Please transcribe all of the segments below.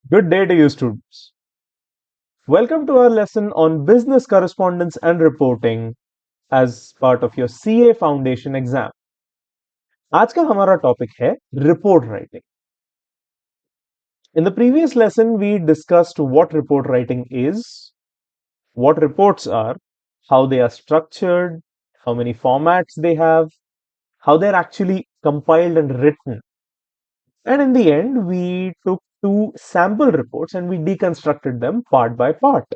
Good day to you, students. Welcome to our lesson on business correspondence and reporting as part of your CA Foundation exam. आज का हमारा topic है report writing. In the previous lesson, we discussed what report writing is, what reports are, how they are structured, how many formats they have, how they're actually compiled and written. And in the end, we took two sample reports and we deconstructed them part by part.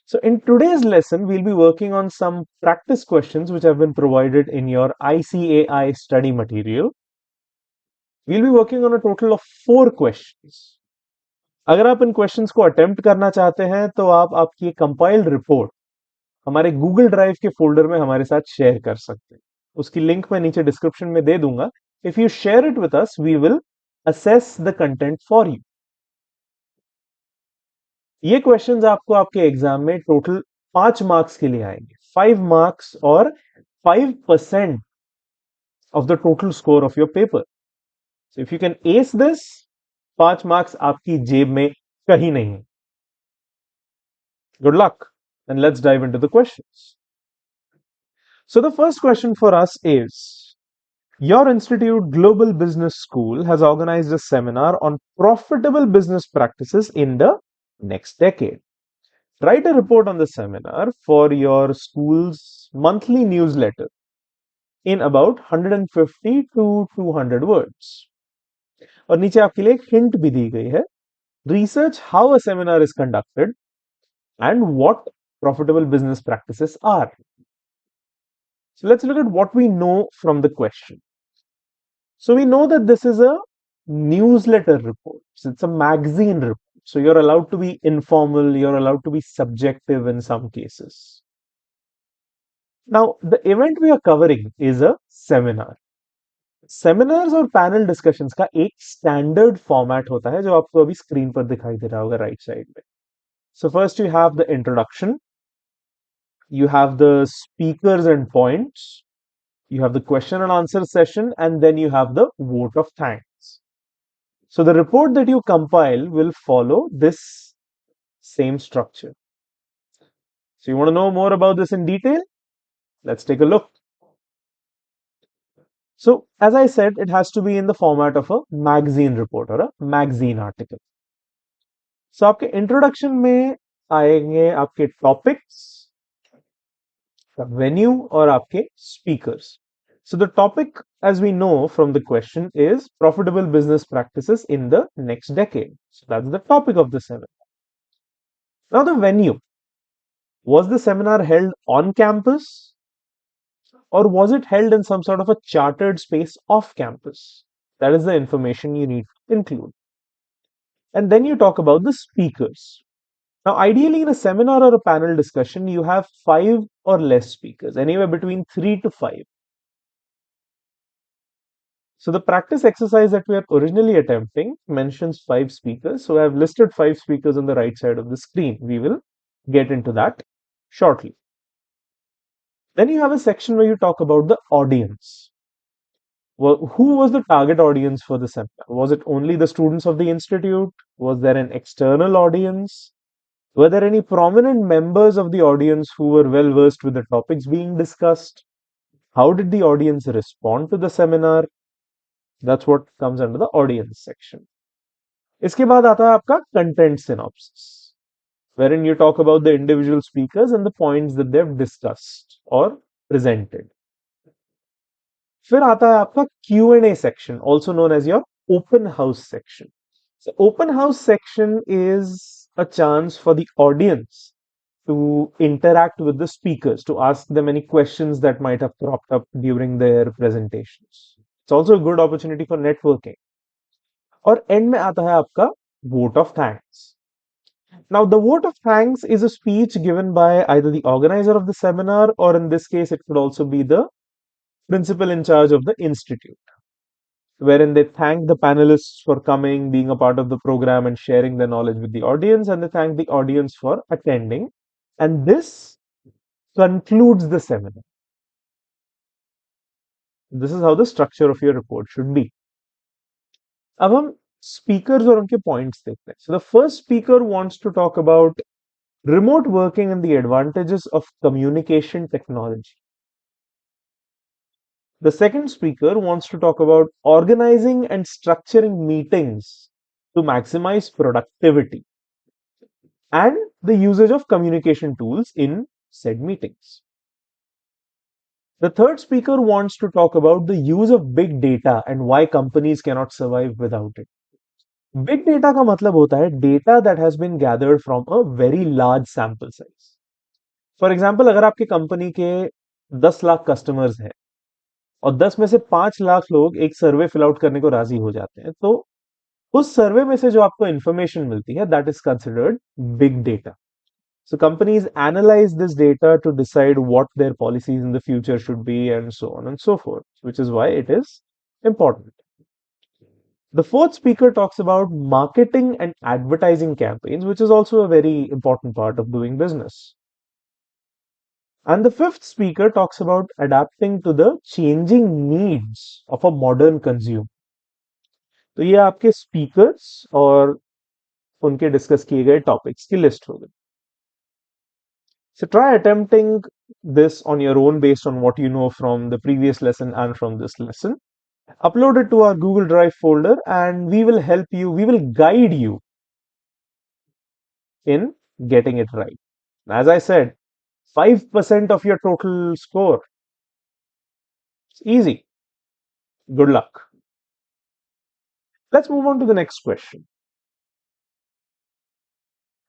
So in today's lesson, we'll be working on some practice questions which have been provided in your ICAI study material. We'll be working on a total of 4 questions. अगर आप इन questions को attempt करना चाहते हैं तो आप आपकी compiled report हमारे गूगल ड्राइव के फोल्डर में हमारे साथ शेयर कर सकते हैं. उसकी लिंक मैं नीचे डिस्क्रिप्शन में दे दूंगा. If you share it with us we will assess the content for you. ये क्वेश्चंस आपको आपके एग्जाम में टोटल 5 मार्क्स के लिए आएंगे. 5 मार्क्स और 5% of the total score of your paper. So if you can ace this, 5 marks आपकी जेब में कहीं नहीं है. Good luck, and let's dive into the questions. So the first question for us is, your institute Global Business School has organized a seminar on profitable business practices in the next decade. Write a report on the seminar for your school's monthly newsletter in about 150 to 200 words. और नीचे आपके लिए एक hint भी दी गई है. Research how a seminar is conducted and what profitable business practices are. So let's look at what we know from the question. So we know that this is a newsletter report. So it's a magazine report. So you're allowed to be informal, you're allowed to be subjective in some cases. Now, the event we are covering is a seminar. Seminars और panel discussions का एक standard format होता है जो आपको अभी screen पर दिखाई दे रहा होगा राइट साइड में. So first you have the introduction, you have the speakers and points, you have the question and answer session, and then you have the vote of thanks. So the report that you compile will follow this same structure. So you want to know more about this in detail? Let's take a look. So as I said, it has to be in the format of a magazine report or a magazine article. So आपके introduction में आएंगे आपके topics, venue और आपके speakers. So the topic, as we know from the question, is profitable business practices in the next decade. So that's the topic of the seminar. Now the venue. Was the seminar held on campus or was it held in some sort of a chartered space off campus? That is the information you need to include. And then you talk about the speakers. Now, ideally, in a seminar or a panel discussion, you have 5 or less speakers, anywhere between 3 to 5. So the practice exercise that we are originally attempting mentions 5 speakers. So I have listed 5 speakers on the right side of the screen. We will get into that shortly. Then you have a section where you talk about the audience. Well, who was the target audience for the seminar? Was it only the students of the institute? Was there an external audience? Were there any prominent members of the audience who were well versed with the topics being discussed? How did the audience respond to the seminar? That's what comes under the audience section. इसके बाद आता है आपका content synopsis, wherein you talk about the individual speakers and the points that they've discussed or presented. फिर आता है आपका Q&A section, also known as your open house section. So open house section is a chance for the audience to interact with the speakers, to ask them any questions that might have cropped up during their presentations. It's also a good opportunity for networking. और end में आता है आपका vote of thanks. Now, the vote of thanks is a speech given by either the organizer of the seminar, or in this case, it could also be the principal in charge of the institute, wherein they thank the panelists for coming, being a part of the program, and sharing their knowledge with the audience, and they thank the audience for attending. And this concludes the seminar. This is how the structure of your report should be. अब हम speakers और उनके points देखते हैं. So the first speaker wants to talk about remote working and the advantages of communication technology. The second speaker wants to talk about organizing and structuring meetings to maximize productivity and the usage of communication tools in said meetings. The third speaker wants to talk about the use of big data and why companies cannot survive without it. Big data का मतलब होता है data that has been gathered from a very large sample size. For example अगर आपकी company के 10 lakh customers हैं और 10 में से 5 लाख लोग एक सर्वे फिल आउट करने को राजी हो जाते हैं, तो उस सर्वे में से जो आपको इंफॉर्मेशन मिलती है that is considered big data. So companies analyze this data to decide what their policies in the future should be and so on and so forth, which is why it is important. The fourth speaker talks about marketing and advertising campaigns, which is also a very important part of doing business. And the fifth speaker talks about adapting to the changing needs of a modern consumer. तो ये आपके speakers और उनके discuss किए गए topics की list हो गई. So try attempting this on your own based on what you know from the previous lesson and from this lesson. Upload it to our Google Drive folder and we will help you, we will guide you in getting it right. As I said, 5% of your total score. It's easy. Good luck. Let's move on to the next question.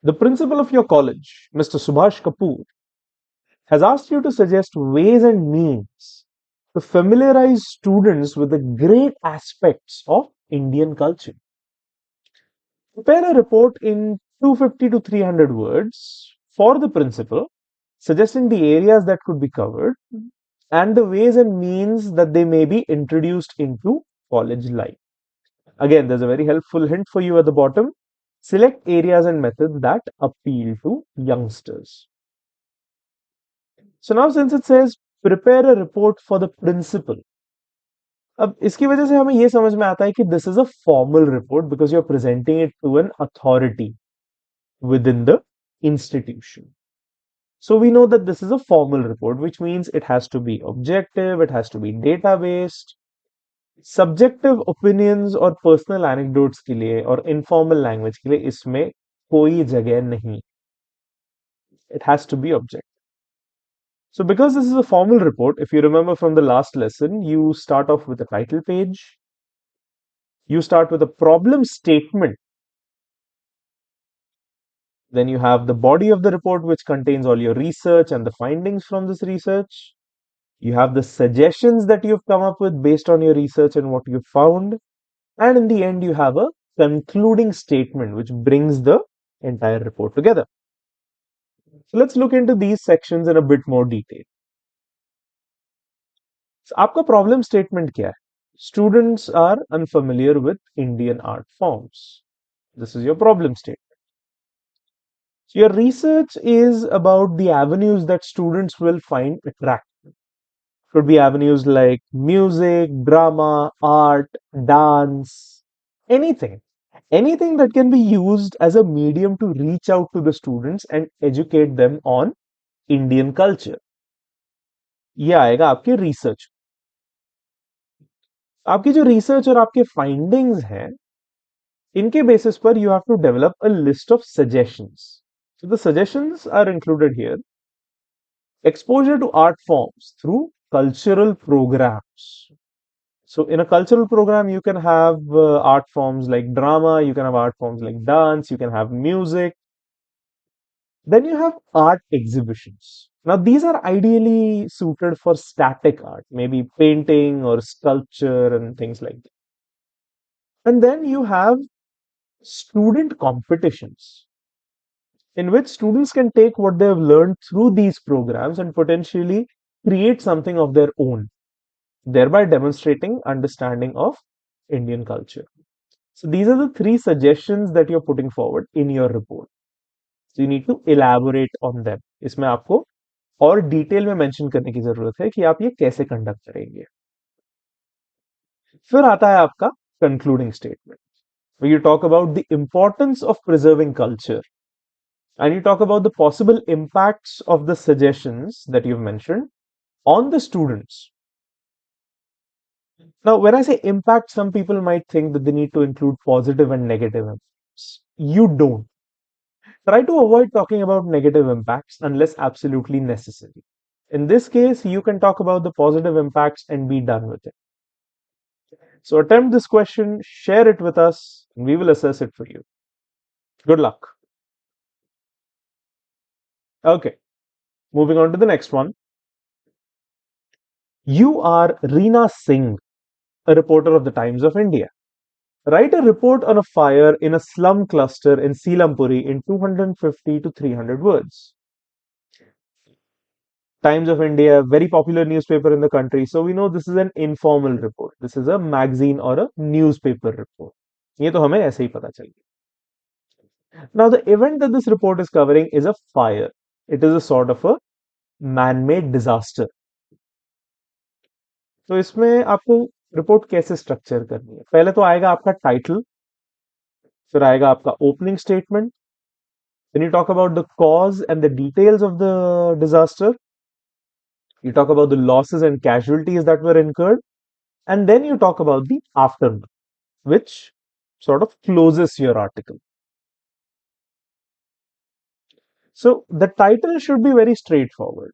The principal of your college, Mr. Subhash Kapoor, has asked you to suggest ways and means to familiarize students with the great aspects of Indian culture. Prepare a report in 250 to 300 words for the principal, suggesting the areas that could be covered and the ways and means that they may be introduced into college life. Again, there's a very helpful hint for you at the bottom. Select areas and methods that appeal to youngsters. So now since it says prepare a report for the principal, अब इसकी वजह से हमें ये समझ में आता है कि this is a formal report because you are presenting it to an authority within the institution. So we know that this is a formal report, which means it has to be objective, it has to be data based. Subjective opinions और personal anecdotes के लिए और informal language के लिए इसमें कोई जगह नहीं. It has to be objective. So because this is a formal report, if you remember from the last lesson, you start off with a title page. You start with a problem statement. Then you have the body of the report, which contains all your research and the findings from this research. You have the suggestions that you've come up with based on your research and what you found. And in the end, you have a concluding statement, which brings the entire report together. So let's look into these sections in a bit more detail. So, आपका problem statement क्या है? Students are unfamiliar with Indian art forms. This is your problem statement. So your research is about the avenues that students will find attractive. Could be avenues like music, drama, art, dance, anything. Anything that can be used as a medium to reach out to the students and educate them on Indian culture. ये आएगा आपके research. आपकी जो research और आपके findings हैं, इनके basis पर you have to develop a list of suggestions. So the suggestions are included here. Exposure to art forms through cultural programs. So in a cultural program, you can have art forms like drama, you can have art forms like dance, you can have music. Then you have art exhibitions. Now these are ideally suited for static art, maybe painting or sculpture and things like that. And then you have student competitions in which students can take what they have learned through these programs and potentially create something of their own, thereby demonstrating understanding of Indian culture. So these are the three suggestions that you're putting forward in your report. So you need to elaborate on them. इसमें आपको और detail में mention करने की जरूरत है कि आप ये कैसे कंडक्ट करेंगे. फिर आता है आपका concluding statement. where you talk about the importance of preserving culture and you talk about the possible impacts of the suggestions that you've mentioned on the students. Now, when I say impact, some people might think that they need to include positive and negative impacts. You don't. Try to avoid talking about negative impacts unless absolutely necessary. In this case, you can talk about the positive impacts and be done with it. So attempt this question, share it with us, and we will assess it for you. Good luck. Okay, moving on to the next one. You are Reena Singh, a reporter of the Times of India. Write a report on a fire in a slum cluster in Selampuri in 250 to 300 words. Times of India, very popular newspaper in the country. So we know this is an informal report. This is a magazine or a newspaper report. ये तो हमें ऐसे ही पता चल गया. Now the event that this report is covering is a fire. It is a sort of a man-made disaster. तो इसमें आपको रिपोर्ट कैसे स्ट्रक्चर करनी है? पहले तो आएगा आपका टाइटल, फिर आएगा आपका opening statement. Then you talk about the cause and the details of the disaster. You talk about the losses and casualties that were incurred. And then you talk about the aftermath, which sort of closes your article. So the title should be very straightforward.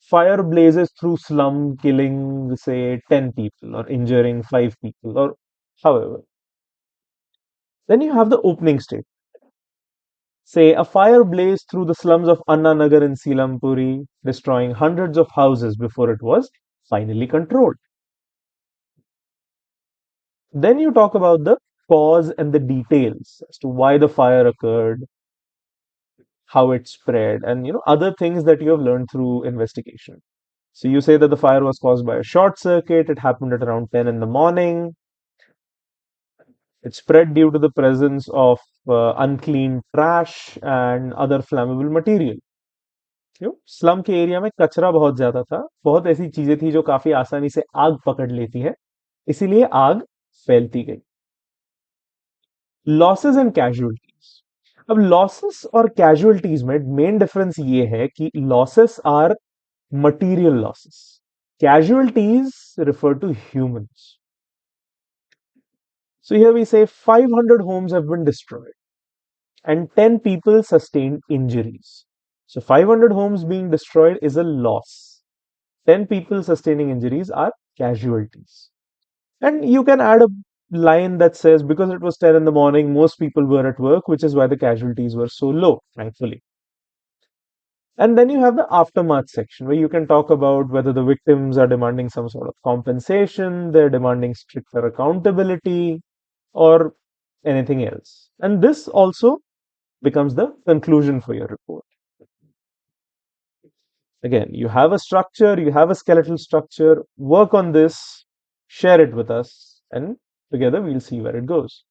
Fire blazes through slum, killing, say, 10 people or injuring 5 people or however. Then you have the opening statement. Say, a fire blazed through the slums of Anna Nagar in Selampuri, destroying hundreds of houses before it was finally controlled. Then you talk about the cause and the details as to why the fire occurred, how it spread, and other things that you have learned through investigation. So you say that the fire was caused by a short circuit. It happened at around 10 in the morning. It spread due to the presence of unclean trash and other flammable material. क्यों slum के area में कचरा बहुत ज्यादा था, बहुत ऐसी चीजें थी जो काफी आसानी से आग पकड़ लेती है, इसीलिए आग फैलती गई. Losses and casualties. अब लॉसेस और कैजुअलिटीज में मेन डिफरेंस ये है कि losses are material losses, casualties refer to humans. So here we say 500 homes have been destroyed and 10 people sustained injuries. So 500 homes being destroyed is a loss. 10 people sustaining injuries are casualties. And you can add a line that says because it was 10 in the morning, most people were at work, which is why the casualties were so low, thankfully. And then you have the aftermath section where you can talk about whether the victims are demanding some sort of compensation, they're demanding stricter accountability, or anything else. And this also becomes the conclusion for your report. Again, you have a structure, you have a skeletal structure, work on this, share it with us, and together we'll see where it goes.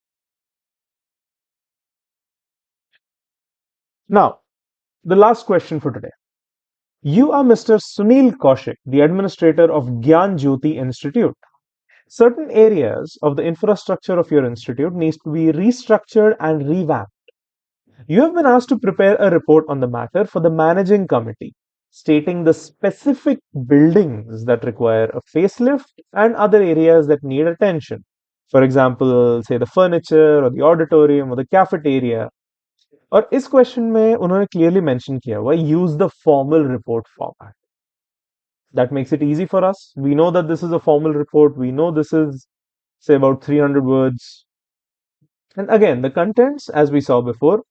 Now, the last question for today. You are Mr. Sunil Kaushik, the administrator of Gyan Jyoti Institute. Certain areas of the infrastructure of your institute needs to be restructured and revamped. You have been asked to prepare a report on the matter for the managing committee, stating the specific buildings that require a facelift and other areas that need attention. For example, say the furniture or the auditorium or the cafeteria. और इस question में उन्होंने clearly mention किया हुआ use the formal report format. That makes it easy for us. We know that this is a formal report. We know this is, say, about 300 words. And again, the contents, as we saw before,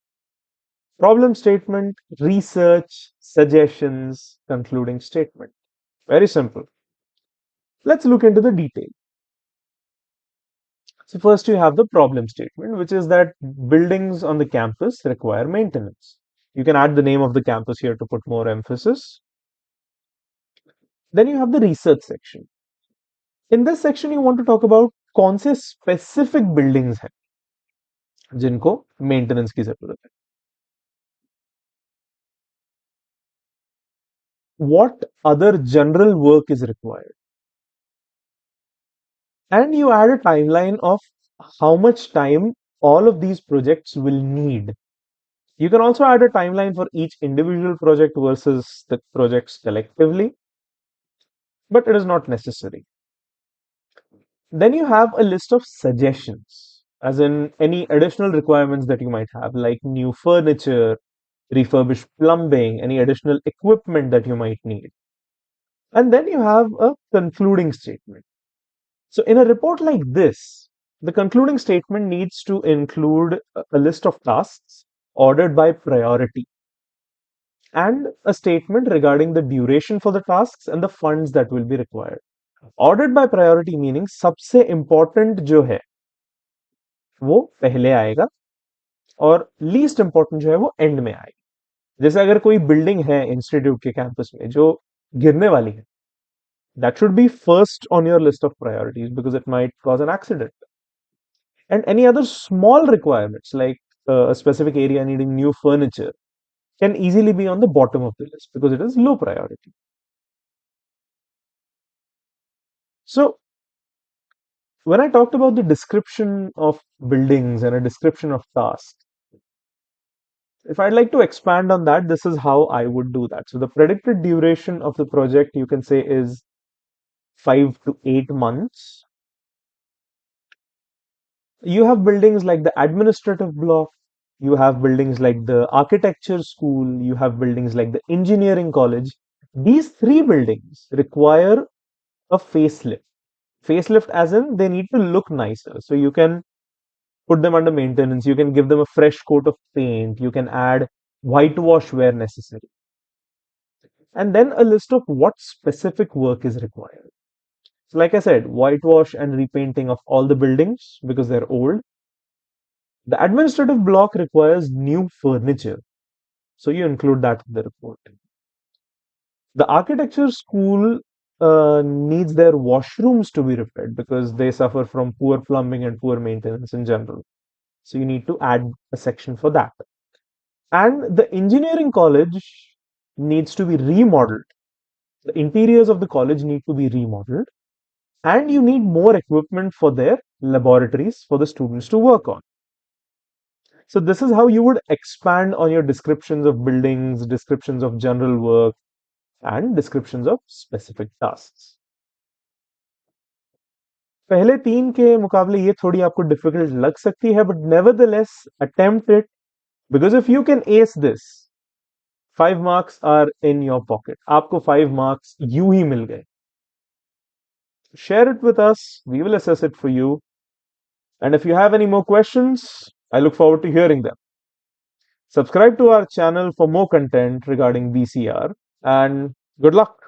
problem statement, research, suggestions, concluding statement. Very simple. Let's look into the detail. So first you have the problem statement, which is that buildings on the campus require maintenance. You can add the name of the campus here to put more emphasis. Then you have the research section. In this section, you want to talk about कौन से specific buildings हैं जिनको maintenance की जरूरत है. What other general work is required? And you add a timeline of how much time all of these projects will need. You can also add a timeline for each individual project versus the projects collectively, but it is not necessary. Then you have a list of suggestions, as in any additional requirements that you might have, like new furniture, refurbished plumbing, any additional equipment that you might need. And then you have a concluding statement. So, in a report like this, the concluding statement needs to include a list of tasks ordered by priority and a statement regarding the duration for the tasks and the funds that will be required. Ordered by priority meaning सबसे important जो है वो पहले आएगा और least important जो है वो एंड में आएगा। जैसे अगर कोई बिल्डिंग है इंस्टीट्यूट के कैंपस में जो गिरने वाली है, that should be first on your list of priorities because it might cause an accident. And any other small requirements like a specific area needing new furniture can easily be on the bottom of the list because it is low priority. So when I talked about the description of buildings and a description of tasks, if I'd like to expand on that, this is how I would do that. So the predicted duration of the project, you can say, is 5 to 8 months. You have buildings like the administrative block, you have buildings like the architecture school, you have buildings like the engineering college. These three buildings require a facelift. Facelift as in they need to look nicer. So you can put them under maintenance, you can give them a fresh coat of paint, you can add whitewash where necessary. And then a list of what specific work is required. So like I said, whitewash and repainting of all the buildings because they're old. The administrative block requires new furniture. So you include that in the report. The architecture school needs their washrooms to be repaired because they suffer from poor plumbing and poor maintenance in general. So you need to add a section for that. And the engineering college needs to be remodeled. The interiors of the college need to be remodeled. And you need more equipment for their laboratories for the students to work on. So this is how you would expand on your descriptions of buildings, descriptions of general work, and descriptions of specific tasks. पहले तीन के मुकाबले ये थोड़ी आपको difficult लग सकती है, but nevertheless attempt it because if you can ace this, 5 marks are in your pocket. आपको 5 marks यूं ही मिल गए. Share it with us. We will assess it for you. And if you have any more questions, I look forward to hearing them. Subscribe to our channel for more content regarding BCR and good luck.